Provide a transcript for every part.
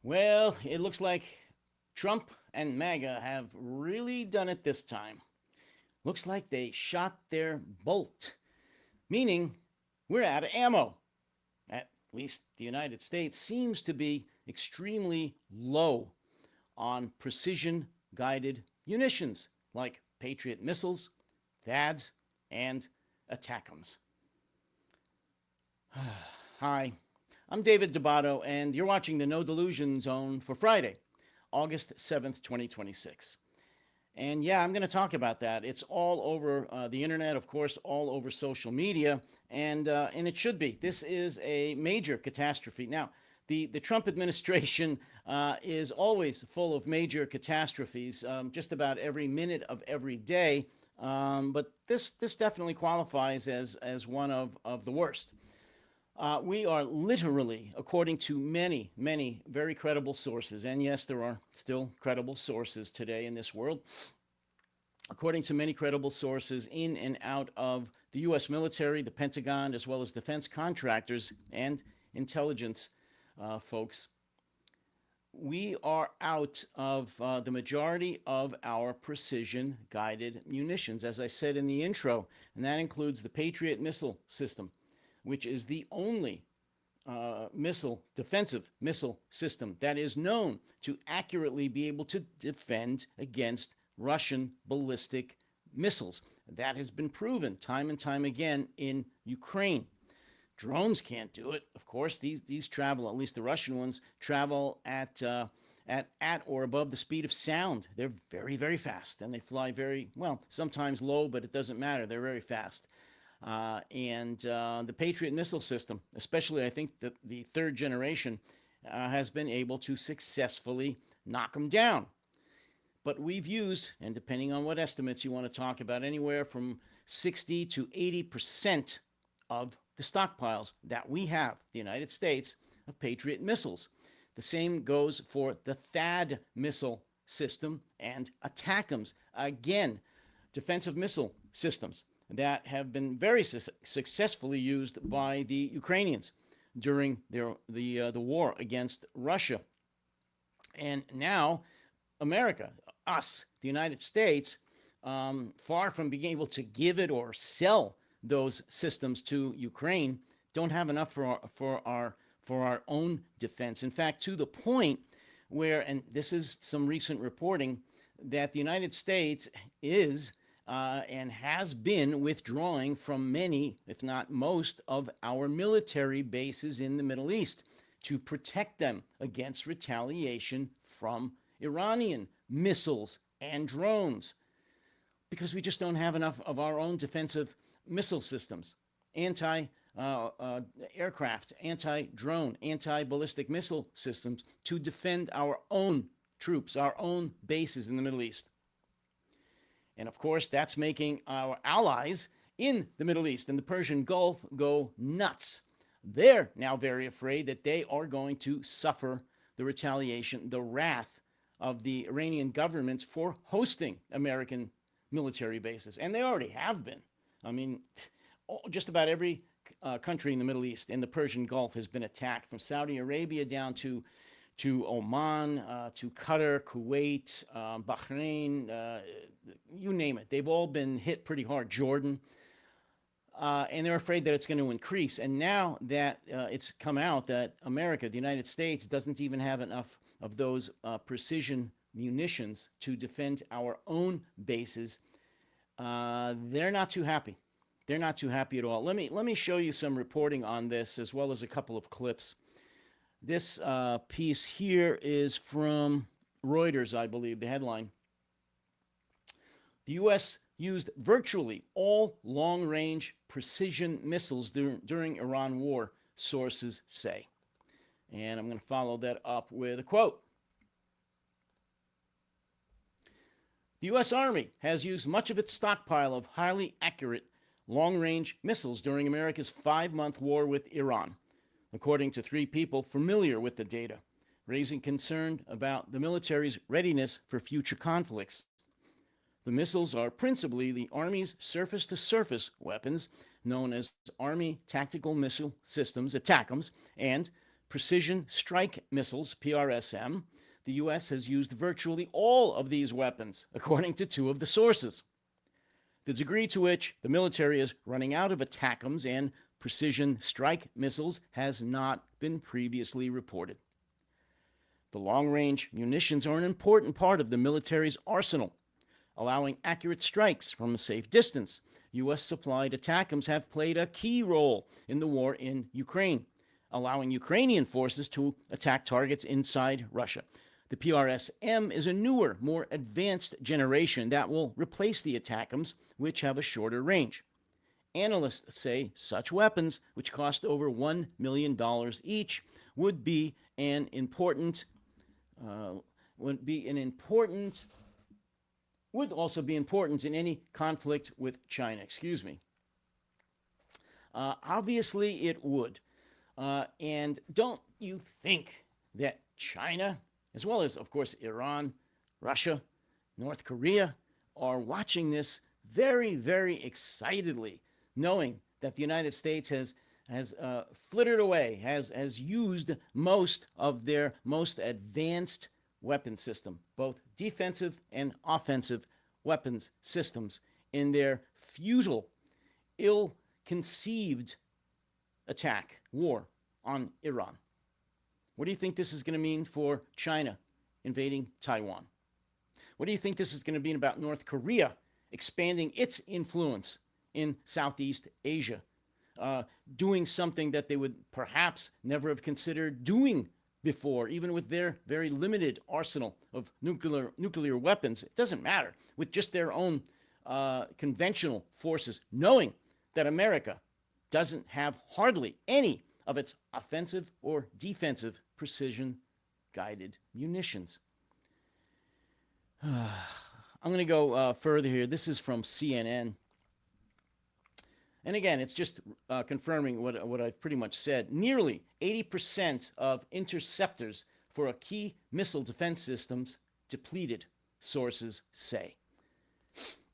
Well, it looks like Trump and MAGA have really done it this time. Looks like they shot their bolt, meaning we're out of ammo. At least the United States seems to be extremely low on precision guided munitions like Patriot missiles, THAADs, and ATACMS. Hi, I'm David Debato, and you're watching the No Delusion Zone for Friday, August 7th, 2026. And yeah, I'm going to talk about that. It's all over the internet, of course, all over social media, and it should be. This is a major catastrophe. Now, the Trump administration is always full of major catastrophes, just about every minute of every day. But this definitely qualifies as one of the worst. We are literally, according to many, many very credible sources, and yes, there are still credible sources today in this world, according to many credible sources in and out of the U.S. military, the Pentagon, as well as defense contractors and intelligence folks, we are out of the majority of our precision guided munitions, as I said in the intro, and that includes the Patriot missile system, which is the only defensive missile system that is known to accurately be able to defend against Russian ballistic missiles. That has been proven time and time again in Ukraine. Drones can't do it. Of course, these travel, at least the Russian ones, travel at or above the speed of sound. They're very, very fast, and they fly very, well, sometimes low, but it doesn't matter. They're very fast. And the Patriot missile system, especially I think the third generation, has been able to successfully knock them down. But we've used, and depending on what estimates you want to talk about, anywhere from 60 to 80% of the stockpiles that we have, the United States, of Patriot missiles. The same goes for the THAAD missile system and ATACMS. Again, defensive missile systems that have been very successfully used by the Ukrainians during the war against Russia. And now America, us, the United States, far from being able to give it or sell those systems to Ukraine, don't have enough for our own defense. In fact, to the point where, and this is some recent reporting, that the United States is and has been withdrawing from many, if not most, of our military bases in the Middle East to protect them against retaliation from Iranian missiles and drones, because we just don't have enough of our own defensive missile systems, anti-aircraft, anti-drone, anti-ballistic missile systems to defend our own troops, our own bases in the Middle East. And of course, that's making our allies in the Middle East and the Persian Gulf go nuts. They're now very afraid that they are going to suffer the retaliation, the wrath of the Iranian government for hosting American military bases. And they already have been. I mean, just about every country in the Middle East and the Persian Gulf has been attacked, from Saudi Arabia down to Oman, to Qatar, Kuwait, Bahrain, you name it. They've all been hit pretty hard. Jordan. And they're afraid that it's going to increase. And now that it's come out that America, the United States, doesn't even have enough of those precision munitions to defend our own bases, they're not too happy. They're not too happy at all. Let me show you some reporting on this, as well as a couple of clips. This piece here is from Reuters, I believe, the headline. The U.S. used virtually all long-range precision missiles during Iran war, sources say. And I'm going to follow that up with a quote. The U.S. Army has used much of its stockpile of highly accurate long-range missiles during America's 5-month war with Iran, according to 3 people familiar with the data, raising concern about the military's readiness for future conflicts. The missiles are principally the Army's surface-to-surface weapons, known as Army Tactical Missile Systems, ATACMS, and precision strike missiles, PRSM, the U.S. has used virtually all of these weapons, according to two of the sources. The degree to which the military is running out of ATACMS and precision strike missiles has not been previously reported. The long-range munitions are an important part of the military's arsenal, allowing accurate strikes from a safe distance. U.S.-supplied ATACMS have played a key role in the war in Ukraine, allowing Ukrainian forces to attack targets inside Russia. The PRSM is a newer, more advanced generation that will replace the ATACMS, which have a shorter range. Analysts say such weapons, which cost over $1 million each, would also be important in any conflict with China. Obviously, it would. And don't you think that China, as well as, of course, Iran, Russia, North Korea, are watching this very, very excitedly, knowing that the United States has flittered away, has used most of their most advanced weapon system, both defensive and offensive weapons systems, in their futile, ill-conceived war on Iran. What do you think this is going to mean for China invading Taiwan? What do you think this is going to mean about North Korea expanding its influence in Southeast Asia, doing something that they would perhaps never have considered doing before, even with their very limited arsenal of nuclear weapons? It doesn't matter, with just their own conventional forces, knowing that America doesn't have hardly any of its offensive or defensive precision-guided munitions. I'm going to go further here. This is from CNN. And again, it's just confirming what I've pretty much said. Nearly 80% of interceptors for a key missile defense systems depleted, sources say.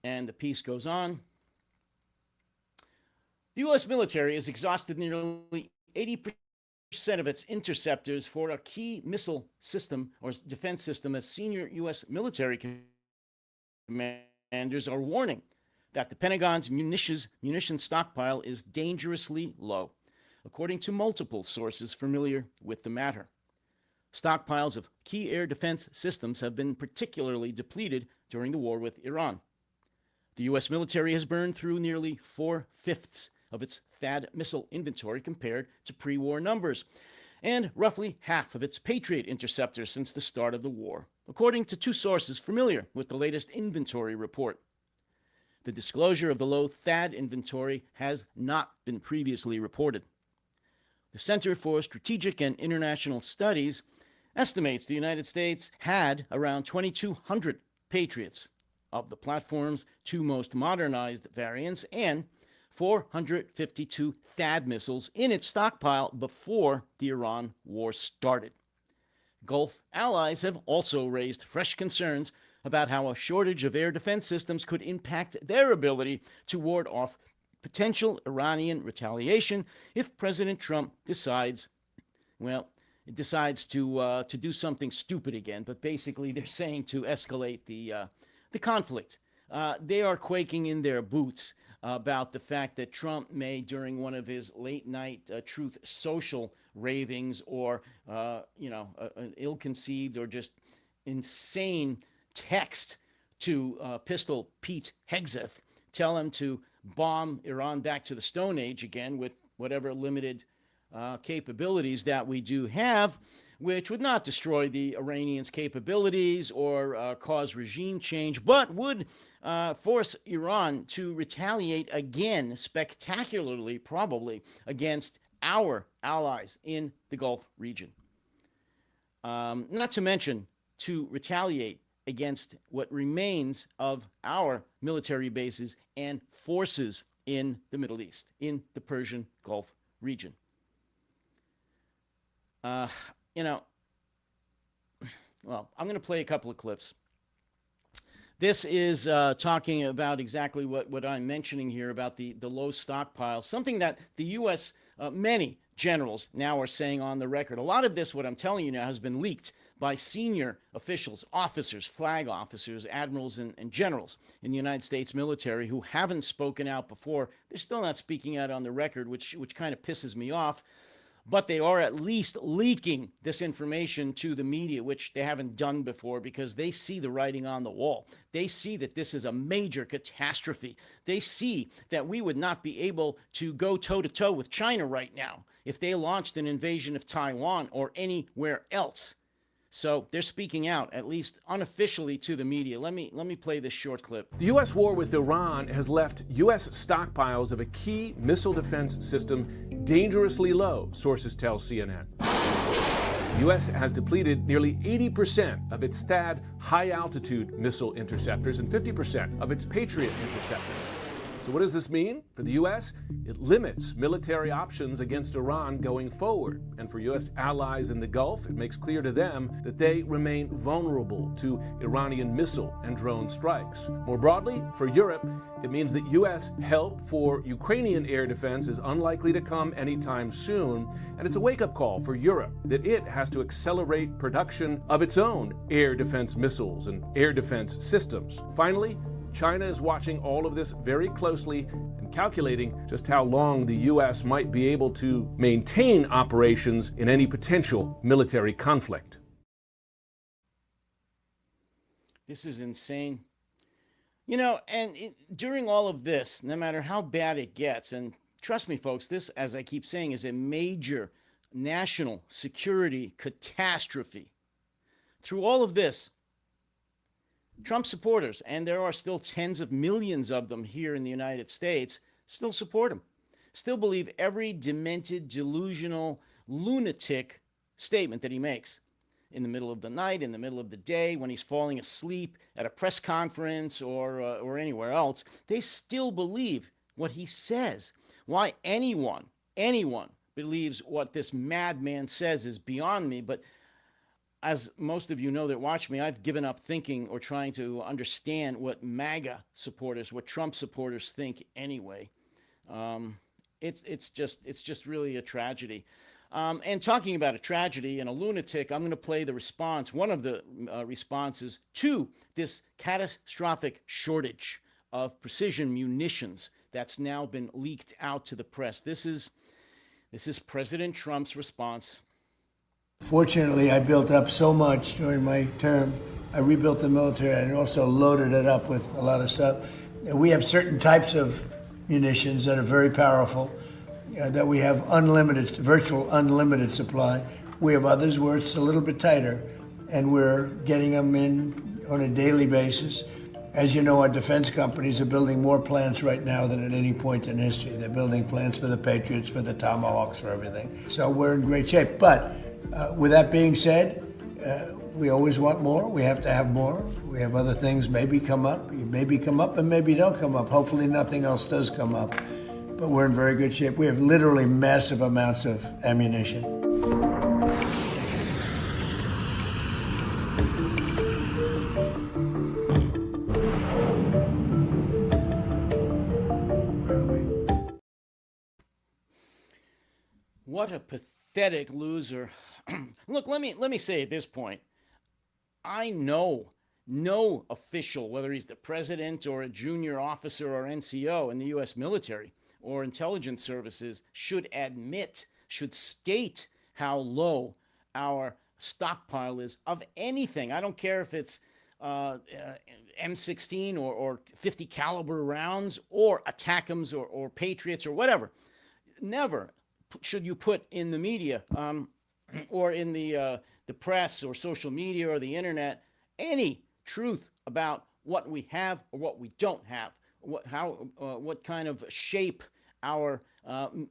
And the piece goes on. The U.S. military has exhausted nearly 80% of its interceptors for a key missile system or defense system, as senior U.S. military commanders are warning that the Pentagon's munition stockpile is dangerously low, according to multiple sources familiar with the matter. Stockpiles of key air defense systems have been particularly depleted during the war with Iran. The U.S. military has burned through nearly 4/5 of its THAAD missile inventory compared to pre-war numbers, and roughly half of its Patriot interceptors since the start of the war, according to two sources familiar with the latest inventory report. The disclosure of the low THAAD inventory has not been previously reported. The Center for Strategic and International Studies estimates the United States had around 2,200 Patriots, of the platform's two most modernized variants, and 452 THAAD missiles in its stockpile before the Iran war started. Gulf allies have also raised fresh concerns about how a shortage of air defense systems could impact their ability to ward off potential Iranian retaliation if President Trump decides to do something stupid again. But basically, they're saying to escalate the conflict. They are quaking in their boots about the fact that Trump may, during one of his late-night Truth Social ravings, or an ill-conceived or just insane text to Pistol Pete Hegseth, tell him to bomb Iran back to the Stone Age again with whatever limited capabilities that we do have, which would not destroy the Iranians' capabilities or cause regime change, but would force Iran to retaliate again, spectacularly probably, against our allies in the Gulf region. Not to mention to retaliate against what remains of our military bases and forces in the Middle East, in the Persian Gulf region. Well, I'm going to play a couple of clips. This is talking about exactly what I'm mentioning here about the low stockpile, something that the U.S., many generals now are saying on the record. A lot of this, what I'm telling you now, has been leaked by senior officials, officers, flag officers, admirals, and generals in the United States military who haven't spoken out before. They're still not speaking out on the record, which kind of pisses me off. But they are at least leaking this information to the media, which they haven't done before, because they see the writing on the wall. They see that this is a major catastrophe. They see that we would not be able to go toe-to-toe with China right now if they launched an invasion of Taiwan or anywhere else. So they're speaking out, at least unofficially, to the media. Let me play this short clip. The U.S. war with Iran has left U.S. stockpiles of a key missile defense system dangerously low, sources tell CNN. The U.S. has depleted nearly 80% of its THAAD high-altitude missile interceptors and 50% of its Patriot interceptors. So what does this mean for the U.S.? It limits military options against Iran going forward. And for U.S. allies in the Gulf, it makes clear to them that they remain vulnerable to Iranian missile and drone strikes. More broadly, for Europe, it means that U.S. help for Ukrainian air defense is unlikely to come anytime soon. And it's a wake-up call for Europe that it has to accelerate production of its own air defense missiles and air defense systems. Finally, China is watching all of this very closely and calculating just how long the U.S. might be able to maintain operations in any potential military conflict. This is insane. You know, and during all of this, no matter how bad it gets, and trust me, folks, this, as I keep saying, is a major national security catastrophe. Through all of this, Trump supporters, and there are still tens of millions of them here in the United States, still support him, still believe every demented, delusional, lunatic statement that he makes in the middle of the night, in the middle of the day, when he's falling asleep at a press conference or anywhere else. They still believe what he says. Why anyone believes what this madman says is beyond me, but as most of you know that watch me, I've given up thinking or trying to understand what MAGA supporters, what Trump supporters think anyway. It's just really a tragedy. And talking about a tragedy and a lunatic, I'm going to play the response, one of the responses to this catastrophic shortage of precision munitions that's now been leaked out to the press. This is President Trump's response. Fortunately, I built up so much during my term. I rebuilt the military and also loaded it up with a lot of stuff. We have certain types of munitions that are very powerful, that we have unlimited, virtual unlimited supply. We have others where it's a little bit tighter, and we're getting them in on a daily basis. As you know, our defense companies are building more plants right now than at any point in history. They're building plants for the Patriots, for the Tomahawks, for everything. So we're in great shape. But with that being said, we always want more. We have to have more. We have other things maybe come up. Maybe come up and maybe don't come up. Hopefully nothing else does come up. But we're in very good shape. We have literally massive amounts of ammunition. What a pathetic loser. Look, let me say at this point, I know no official, whether he's the president or a junior officer or NCO in the U.S. military or intelligence services, should state how low our stockpile is of anything. I don't care if it's M16 or 50 caliber rounds or ATACMS or Patriots or whatever. Never should you put in the media or in the press or social media or the internet any truth about what we have or what we don't have, what kind of shape our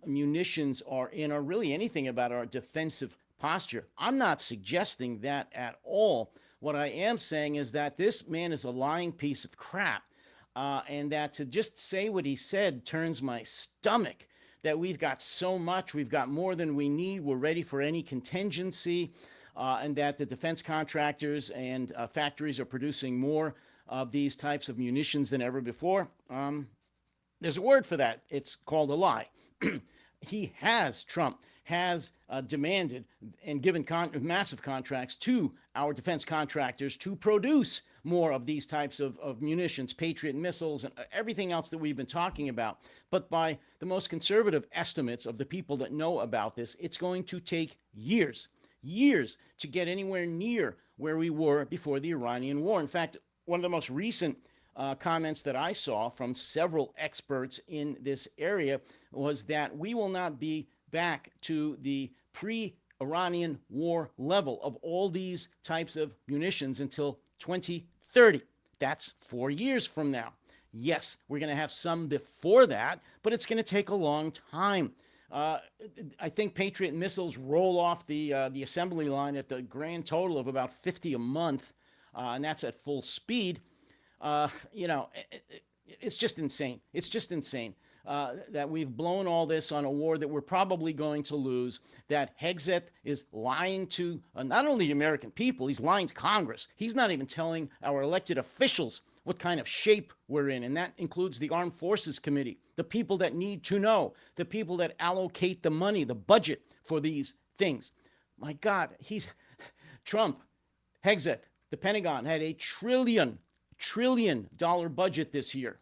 munitions are in, or really anything about our defensive posture. I'm not suggesting that at all. What I am saying is that this man is a lying piece of crap, and that to just say what he said turns my stomach. That we've got so much, we've got more than we need, we're ready for any contingency, and that the defense contractors and factories are producing more of these types of munitions than ever before. There's a word for that. It's called a lie. Trump has demanded and given massive contracts to our defense contractors to produce more of these types of munitions, Patriot missiles, and everything else that we've been talking about. But by the most conservative estimates of the people that know about this, it's going to take years to get anywhere near where we were before the Iranian war. In fact, one of the most recent comments that I saw from several experts in this area was that we will not be back to the pre-Iranian war level of all these types of munitions until 2030. That's 4 years from now. Yes, we're going to have some before that, but it's going to take a long time. I think Patriot missiles roll off the assembly line at the grand total of about 50 a month, and that's at full speed. It's just insane. It's just insane that we've blown all this on a war that we're probably going to lose, that Hegseth is lying to not only the American people, he's lying to Congress. He's not even telling our elected officials what kind of shape we're in, and that includes the Armed Forces Committee, the people that need to know, the people that allocate the money, the budget for these things. My God, Trump, Hegseth, the Pentagon had a trillion dollar budget this year,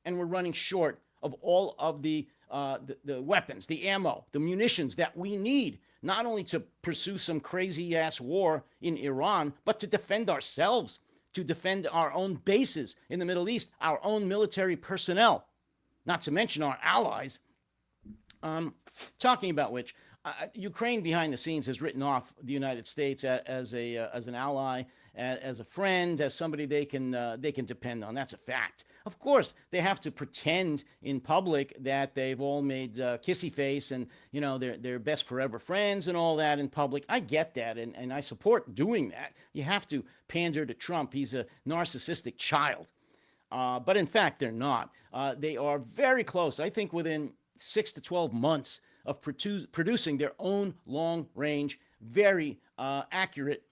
and we're running short of all of the weapons, the ammo, the munitions that we need, not only to pursue some crazy ass war in Iran, but to defend ourselves, to defend our own bases in the Middle East, our own military personnel, not to mention our allies. Talking about which, Ukraine behind the scenes has written off the United States as an ally, as a friend, as somebody they can depend on. That's a fact. Of course, they have to pretend in public that they've all made kissy face and they're best forever friends and all that in public. I get that, and I support doing that. You have to pander to Trump. He's a narcissistic child. But in fact, they're not. They are very close. I think within 6 to 12 months of producing their own long-range, very accurate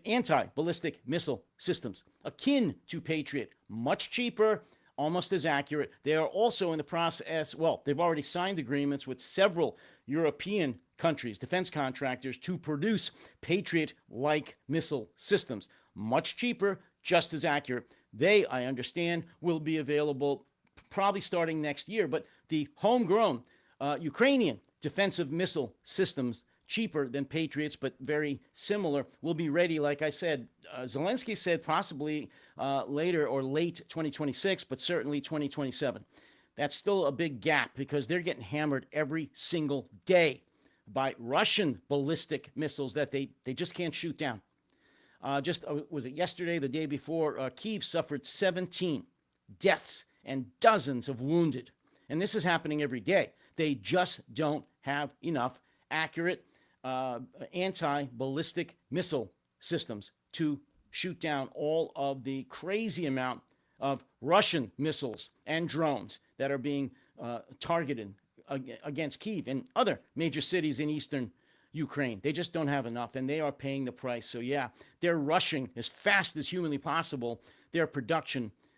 anti-ballistic missile systems, akin to Patriot, much cheaper, almost as accurate. They are also in the process, they've already signed agreements with several European countries, defense contractors, to produce Patriot-like missile systems, much cheaper, just as accurate. They, I understand, will be available probably starting next year, but the homegrown Ukrainian defensive missile systems, cheaper than Patriots, but very similar, will be ready, like I said. Zelensky said possibly later or late 2026, but certainly 2027. That's still a big gap because they're getting hammered every single day by Russian ballistic missiles that they just can't shoot down. Was it yesterday, the day before, Kyiv suffered 17 deaths and dozens of wounded. And this is happening every day. They just don't have enough accurate anti-ballistic missile systems to shoot down all of the crazy amount of Russian missiles and drones that are being targeted against Kyiv and other major cities in eastern Ukraine. They just don't have enough, and they are paying the price. So yeah, they're rushing as fast as humanly possible their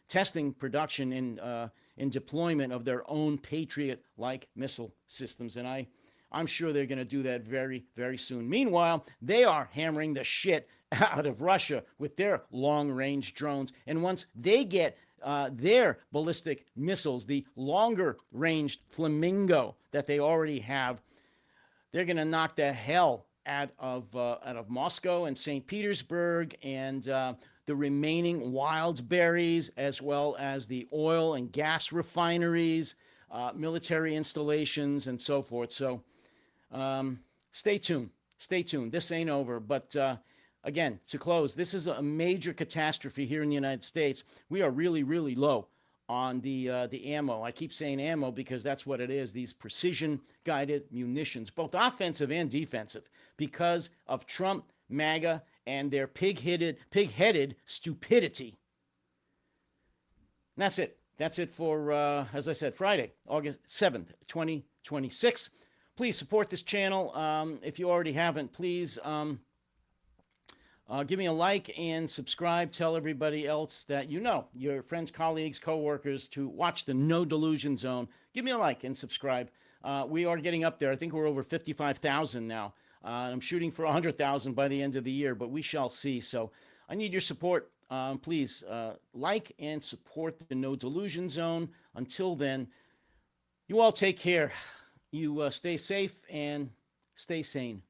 testing production in deployment of their own Patriot-like missile systems. And I'm sure they're going to do that very, very soon. Meanwhile, they are hammering the shit out of Russia with their long-range drones. And once they get their ballistic missiles, the longer-ranged Flamingo that they already have, they're going to knock the hell out of Moscow and St. Petersburg and the remaining Wildberries, as well as the oil and gas refineries, military installations, and so forth. So stay tuned. Stay tuned. This ain't over. But again, to close, this is a major catastrophe here in the United States. We are really, really low on the ammo. I keep saying ammo because that's what it is. These precision-guided munitions, both offensive and defensive, because of Trump, MAGA, and their pig-headed stupidity. And that's it. That's it for, as I said, Friday, August 7th, 2026. Please support this channel. If you already haven't, please give me a like and subscribe. Tell everybody else that you know, your friends, colleagues, coworkers, to watch the No Delusion Zone. Give me a like and subscribe. We are getting up there. I think we're over 55,000 now. I'm shooting for 100,000 by the end of the year, but we shall see. So I need your support. Please like and support the No Delusion Zone. Until then, you all take care. You stay safe and stay sane.